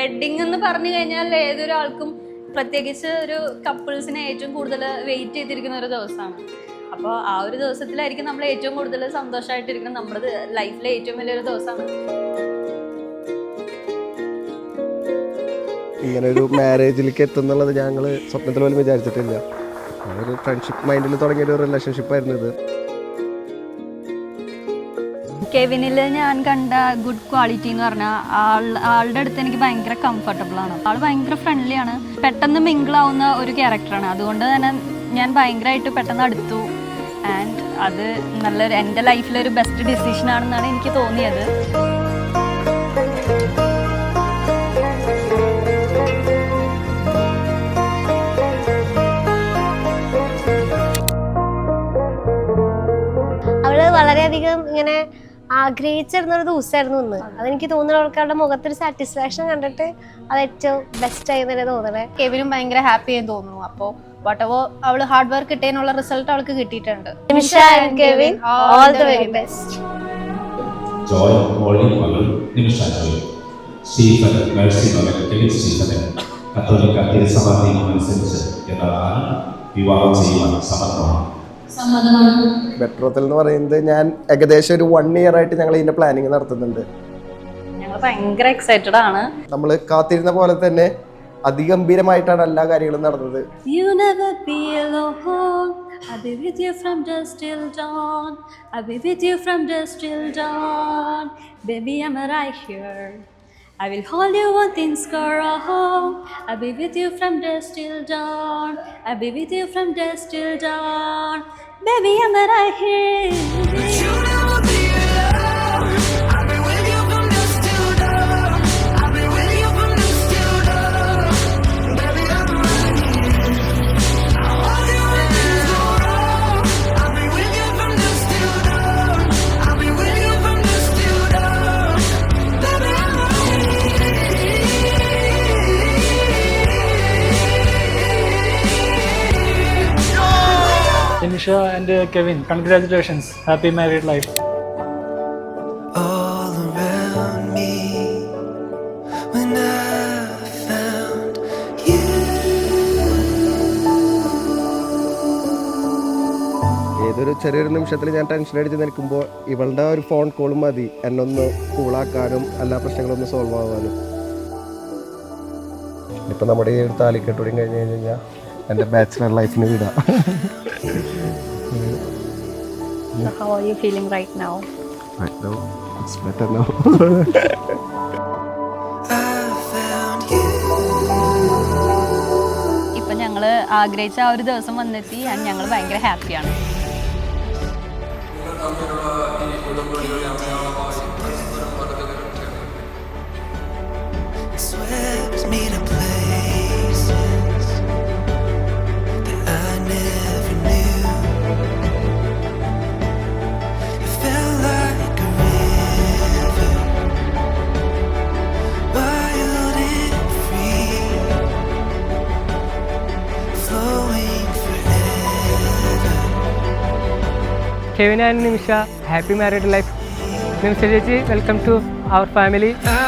Wedding എന്ന് പറഞ്ഞു കഴിഞ്ഞാൽ ഏതൊരാൾക്കും പ്രത്യേകിച്ച് ഒരു കപ്പിൾസിനെ ഏറ്റവും കൂടുതൽ വെയിറ്റ് ചെയ്തിരിക്കുന്ന ഒരു ദിവസമാണ്. അപ്പോൾ ആ ഒരു ദിവസത്തിലായിരിക്കും നമ്മൾ ഏറ്റവും കൂടുതൽ സന്തോഷമായിട്ടിരിക്കുന്നത്. നമ്മുടെ ലൈഫിലെ ഏറ്റവും വലിയൊരു ദിവസമാണ്. ഇങ്ങനെ ഒരു മാരേജിലേക്ക് എത്തുന്നുള്ളത് ഞങ്ങൾ സ്വപ്നത്തിൽ പോലും വിചാരിച്ചിട്ടില്ല. ഒരു ഫ്രണ്ട്ഷിപ്പ് മൈൻഡിൽ തുടങ്ങിയ ഒരു റിലേഷൻഷിപ്പായിരുന്നു ഇത്. കെവിനിൽ ഞാൻ കണ്ട ഗുഡ് ക്വാളിറ്റി എന്ന് പറഞ്ഞാൽ ആളുടെ അടുത്ത് എനിക്ക് ഭയങ്കര കംഫർട്ടബിൾ ആണ്. ആൾ ഭയങ്കര ഫ്രണ്ട്ലി ആണ്, പെട്ടെന്ന് മിങ്കിൾ ആവുന്ന ഒരു ക്യാരക്ടറാണ്. അതുകൊണ്ട് തന്നെ ഞാൻ ഭയങ്കരമായിട്ട് പെട്ടെന്ന് അടുത്തു. ആൻഡ് അത് നല്ലൊരു എൻ്റെ ലൈഫിലൊരു ബെസ്റ്റ് ഡിസിഷൻ ആണെന്നാണ് എനിക്ക് തോന്നിയത്. അവള് വളരെയധികം ഇങ്ങനെ ആഗ്രഹിച്ചിരുന്നൊരു ദിവസമായിരുന്നു ഇന്ന്. അതെനിക്ക് തോന്നുന്ന ആൾക്കാരുടെ മുഖത്തൊരു സാറ്റിസ്ഫാക്ഷൻ കണ്ടിട്ട് അത് ഏറ്റവും ബെസ്റ്റ് ആയി തന്നെ തോന്നണേ. കെവിനും ഭയങ്കര ഹാപ്പി ആയി തോന്നുന്നു. അപ്പോൾ whatever അവള് ഹാർഡ് വർക്ക് കിട്ടിയതിനുള്ള റിസൾട്ട് അവൾക്ക് കിട്ടിയിട്ടുണ്ട്. Nimisha and Kevin, all the very best. Joy Molly മകൾ നിമിഷ ജോയ്, സ്റ്റീഫൻ മേഴ്സി മകൻ കെവിൻ സ്റ്റീഫനെ കത്തോലിക്ക തിരുസഭ നിയമമനുസരിച്ച് എന്നതാണ് വിവാഹം ചെയ്യുവാൻ സമ്മതമാണ്. ബെട്രോത്തൽ എന്ന് പറയുന്നത് ഞാൻ ഏകദേശം ഒരു 1 year ആയിട്ട് ഞങ്ങൾ ഇതിന്റെ പ്ലാനിങ് നടത്തുന്നുണ്ട്. ഞങ്ങൾ ഭയങ്കര എക്സൈറ്റഡ് ആണ്. നമ്മൾ കാത്തിരുന്ന പോലെ തന്നെ അതിഗംഭീരമായിട്ടാണ് എല്ലാ കാര്യങ്ങളും നടന്നത്. You never be alone. I'll be with you from dusk till dawn. I'll be with you from dusk till dawn. Baby, I'm right here. I will hold you when things go wrong. I'll be with you from dusk till dawn. I'll be with you from dusk till dawn. Baby, I'm right here. Nisha and Kevin, congratulations. Happy married life. All around me when I found you. ഏതൊരു ചെറിയൊരു നിമിഷത്തിൽ ഞാൻ tension അടിച്ച് നിൽക്കുമ്പോൾ ഇവളുടെ ഒരു phone കോളും മതി എന്നൊന്ന് കൂളാക്കാനും എല്ലാ പ്രശ്നങ്ങളൊന്ന് സോൾവ് ആവാനും. ഇപ്പം നമ്മുടെ ഈ ഒരു താലിക്കെട്ടൂടി കഴിഞ്ഞ് കഴിഞ്ഞാൽ എൻ്റെ ബാച്ചിലർ ലൈഫിന് വിടാം. So how are you feeling right now? Right now, it's better now. I found you. ഇപ്പൊ ഞങ്ങള് ആഗ്രഹിച്ച ആ ഒരു ദിവസം വന്നെത്തി. ഞങ്ങൾ ഭയങ്കര ഹാപ്പിയാണ്. Swept me to places that I never knew. It felt like a river, wild and free, flowing forever. Kevin and Nisha, happy married life. Nisha ji, welcome to our family. I